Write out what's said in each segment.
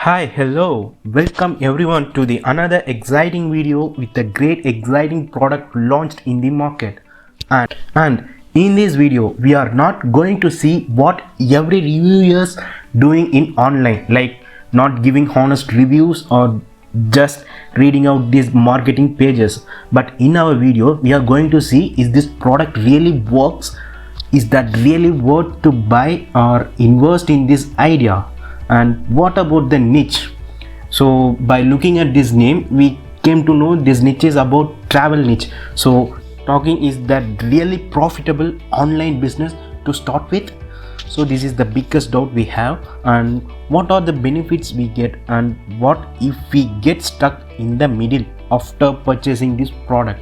Hi, hello, welcome everyone to the another exciting video with a great exciting product launched in the market. And in this video we are not going to see what every reviewer is doing in online, like not giving honest reviews or just reading out these marketing pages. But in our video we are going to see, is this product really works, is that really worth to buy or invest in this idea, and what about the niche. So by looking at this name we came to know this niche is about travel niche. So talking, is that really profitable online business to start with? So this is the biggest doubt we have, and what are the benefits we get, and what if we get stuck in the middle after purchasing this product.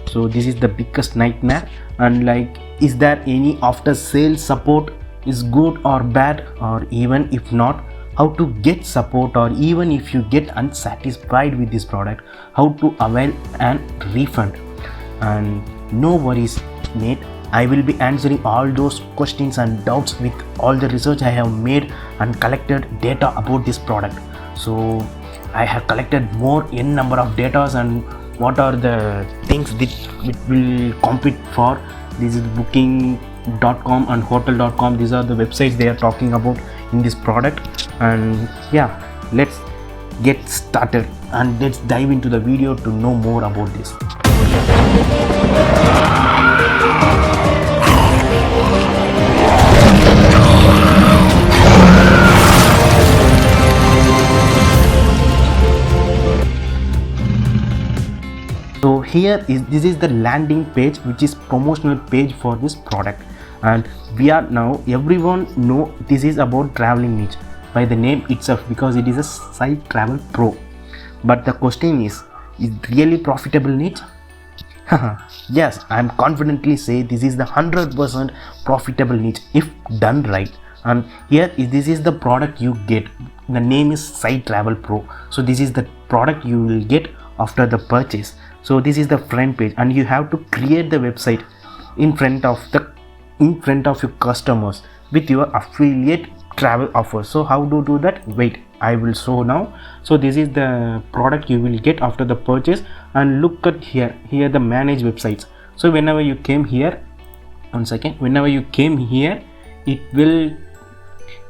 So this is the biggest nightmare. And like, is there any after sales support, is good or bad, or even if not, how to get support, or even if you get unsatisfied with this product, how to avail and refund. And no worries mate, I will be answering all those questions and doubts with all the research I have made and collected data about this product. So I have collected more n number of data, and what are the things that it will compete for. This is booking.com and hotel.com. These are the websites they are talking about in this product. And yeah, let's get started and let's dive into the video to know more about this. So this is the landing page, which is promotional page for this product. And we are now, everyone know this is about traveling niche by the name itself, because it is a SiteTravel Pro. But the question is really profitable niche? Yes, I am confidently say this is the 100% profitable niche if done right. And this is the product you get. The name is SiteTravel Pro. So this is the product you will get after the purchase. So this is the front page, and you have to create the website in front of your customers with your affiliate travel offer. So how to do that? Wait, I will show now. So this is the product you will get after the purchase. And look at here the manage websites. So whenever you came here, it will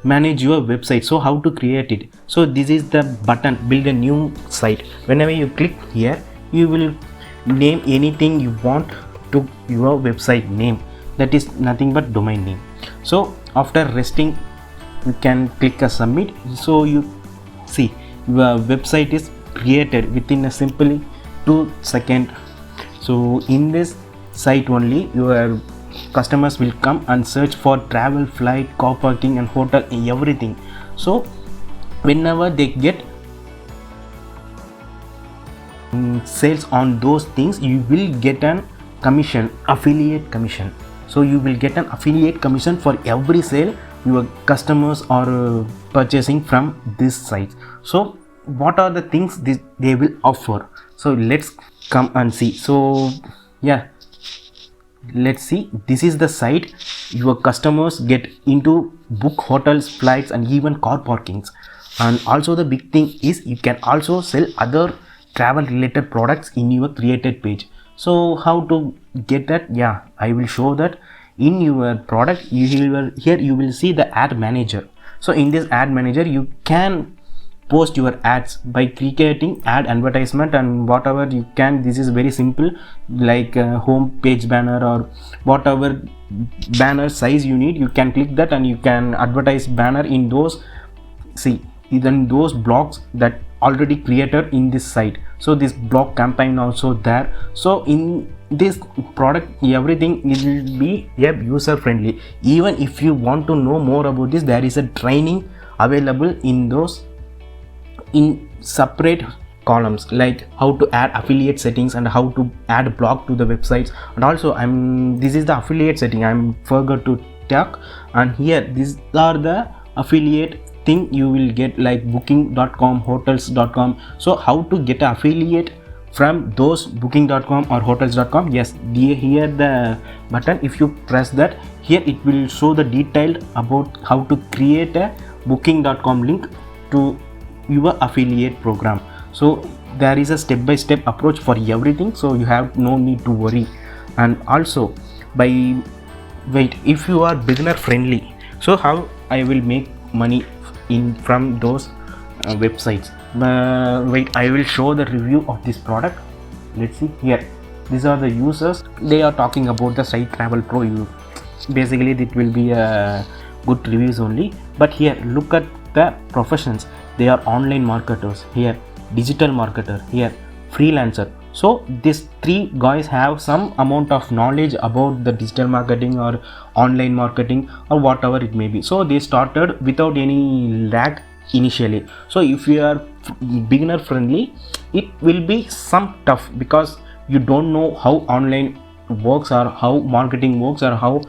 manage your website. So how to create it? So this is the button, build a new site. Whenever you click here, you will name anything you want to your website name, that is nothing but domain name. So after resting, you can click a submit. So you see your website is created within a simply 2 seconds. So in this site only, your customers will come and search for travel, flight, car parking and hotel, everything. So whenever they get sales on those things, you will get an commission, affiliate commission. So you will get an affiliate commission for every sale your customers are purchasing from this site. So what are the things they will offer? So let's come and see. So yeah, let's see. This is the site your customers get into book hotels, flights and even car parkings. And also the big thing is you can also sell other travel related products in your created page. So how to get that? Yeah, I will show that. In your product, here you will see the ad manager. So in this ad manager, you can post your ads by creating ad advertisement and whatever you can. This is very simple, like home page banner or whatever banner size you need, you can click that and you can advertise banner in those, even those blogs that already created in this site. So this blog campaign also there. So in this product, everything will be user friendly. Even if you want to know more about this, there is a training available in those in separate columns, like how to add affiliate settings and how to add a blog to the websites. And also this is the affiliate setting I'm forgot to talk. And here these are the affiliate thing you will get, like booking.com, hotels.com. So how to get an affiliate from those booking.com or hotels.com? Yes, here the button, if you press that, here it will show the detailed about how to create a booking.com link to your affiliate program. So there is a step-by-step approach for everything, so you have no need to worry. And also, if you are beginner friendly, so how I will make money in from those websites? I will show the review of this product. Let's see here. These are the users. They are talking about the SiteTravel Pro. Basically it will be good reviews only. But here, look at the professions. They are online marketers, here digital marketer, here freelancer. So these three guys have some amount of knowledge about the digital marketing or online marketing or whatever it may be. So they started without any lag initially. So if you are beginner friendly, it will be some tough because you don't know how online works or how marketing works or how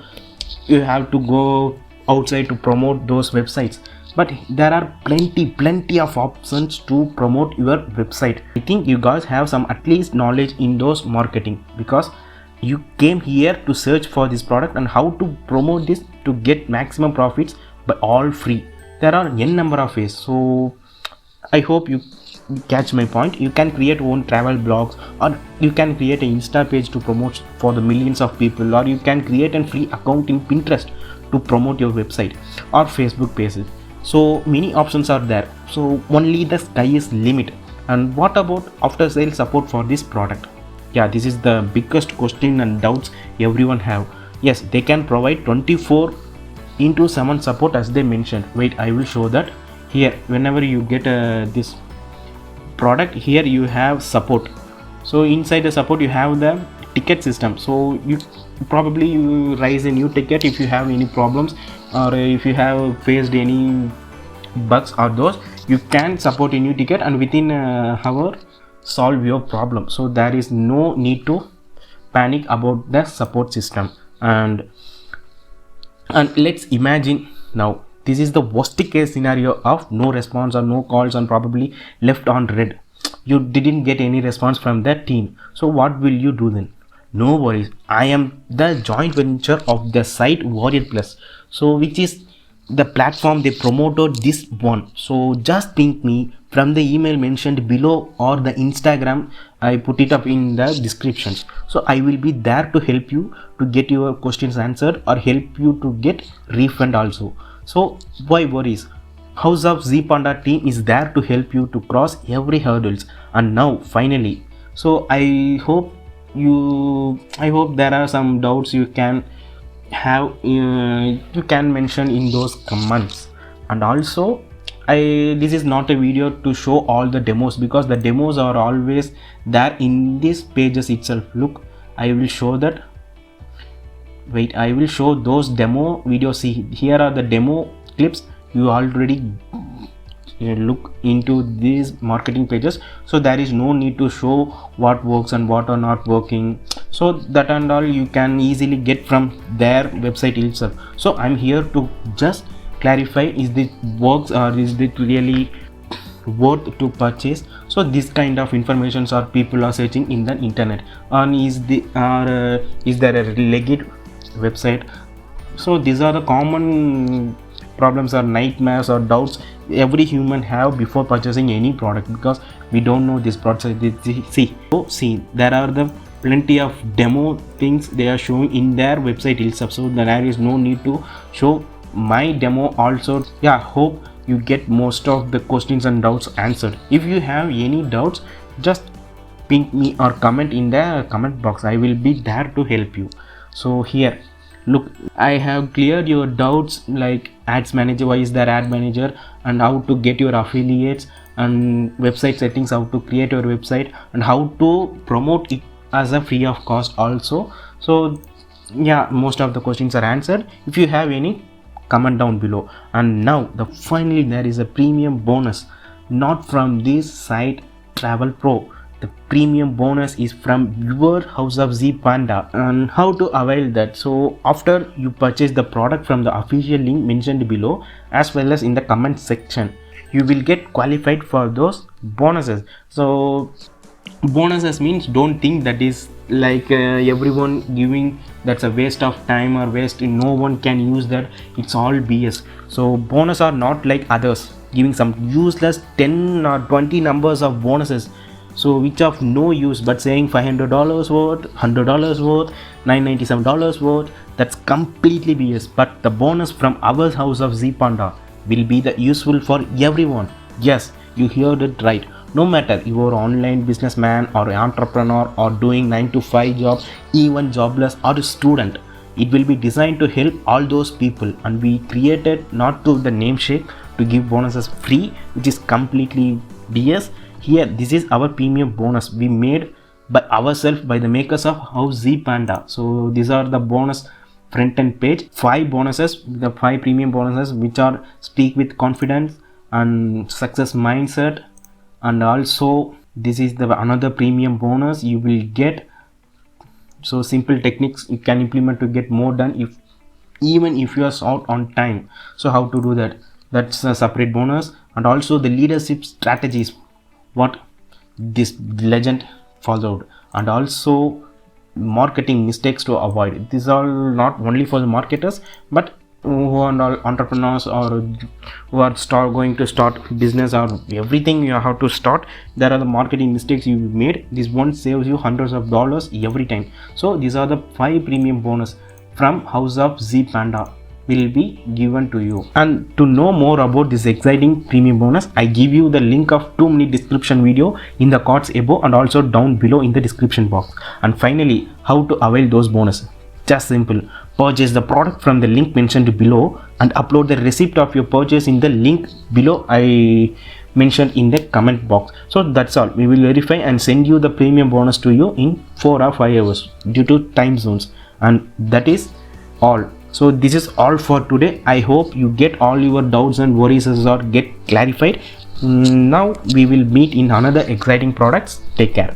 you have to go outside to promote those websites. But there are plenty of options to promote your website. I think you guys have some at least knowledge in those marketing, because you came here to search for this product and how to promote this to get maximum profits, but all free. There are n number of ways. So I hope you catch my point. You can create own travel blogs, or you can create an Insta page to promote for the millions of people, or you can create a free account in Pinterest to promote your website, or Facebook pages. So many options are there. So only the sky is limit. And what about after sales support for this product? Yeah, this is the biggest question and doubts everyone have. Yes, they can provide 24/7 support as they mentioned. Wait, I will show that. Here, whenever you get this product, here you have support. So inside the support you have the ticket system. So you raise a new ticket if you have any problems, or if you have faced any bugs or those, you can support a new ticket and within hour solve your problem. So there is no need to panic about the support system. And let's imagine now, this is the worst case scenario of no response or no calls and probably left on red. You didn't get any response from that team. So what will you do then? No worries, I am the joint venture of the site Warrior Plus, so which is the platform they promoted this one. So just ping me from the email mentioned below or the Instagram. I put it up in the descriptions. So I will be there to help you to get your questions answered or help you to get refund also. So why worries? House of Z Panda team is there to help you to cross every hurdles. And now finally, so I hope there are some doubts you can have, you can mention in those comments. And also this is not a video to show all the demos, because the demos are always there in these pages itself. Look, I will show that. Wait, I will show those demo videos. See, here are the demo clips. You already look into these marketing pages, so there is no need to show what works and what are not working. So that and all you can easily get from their website itself. So I'm here to just clarify, is this works or is it really worth to purchase? So this kind of informations are people are searching in the internet, and is there a legit website? So these are the common problems or nightmares or doubts every human have before purchasing any product, because we don't know this product. See, there are the plenty of demo things they are showing in their website itself, so there is no need to show my demo also. Yeah, hope you get most of the questions and doubts answered. If you have any doubts, just ping me or comment in the comment box. I will be there to help you. So here, look, I have cleared your doubts like ads manager, why is there ad manager, and how to get your affiliates, and website settings, how to create your website, and how to promote it as a free of cost also. So yeah, most of the questions are answered. If you have any, comment down below. And now finally there is a premium bonus, not from this SiteTravel Pro. The premium bonus is from your House of Z Panda. And how to avail that? So after you purchase the product from the official link mentioned below, as well as in the comment section, you will get qualified for those bonuses. So bonuses means, don't think that is like everyone giving, that's a waste of time or waste. No one can use that, it's all BS. So bonus are not like others. giving some useless 10 or 20 numbers of bonuses, so which of no use, but saying $500 worth, $100 worth, $997 worth. That's completely BS. But the bonus from our house of Z Panda will be the useful for everyone. Yes, you heard it right. No matter you are online businessman or entrepreneur or doing 9 to 5 job, even jobless or a student, it will be designed to help all those people, and we created not to the name shake to give bonuses free, which is completely BS. Here, this is our premium bonus we made by ourselves, by the makers of House Z Panda. So these are the bonus front end page, 5 bonuses, the 5 premium bonuses, which are speak with confidence and success mindset. And also this is the another premium bonus you will get. So simple techniques you can implement to get more done if even if you are short on time. So how to do that? That's a separate bonus. And also the leadership strategies what this legend followed, and also marketing mistakes to avoid. These are not only for the marketers, but who are all entrepreneurs or who are going to start business or everything you have to start. There are the marketing mistakes you made. This one saves you hundreds of dollars every time. So these are the 5 premium bonus from House of Z Panda will be given to you. And to know more about this exciting premium bonus, I give you the link of 2-minute description video in the cards above and also down below in the description box. And finally, how to avail those bonuses? Just simple. Purchase the product from the link mentioned below and upload the receipt of your purchase in the link below I mentioned in the comment box. So that's all. We will verify and send you the premium bonus to you in 4 or 5 hours due to time zones. And that is all. So this is all for today. I hope you get all your doubts and worries or get clarified. Now we will meet in another exciting products. Take care.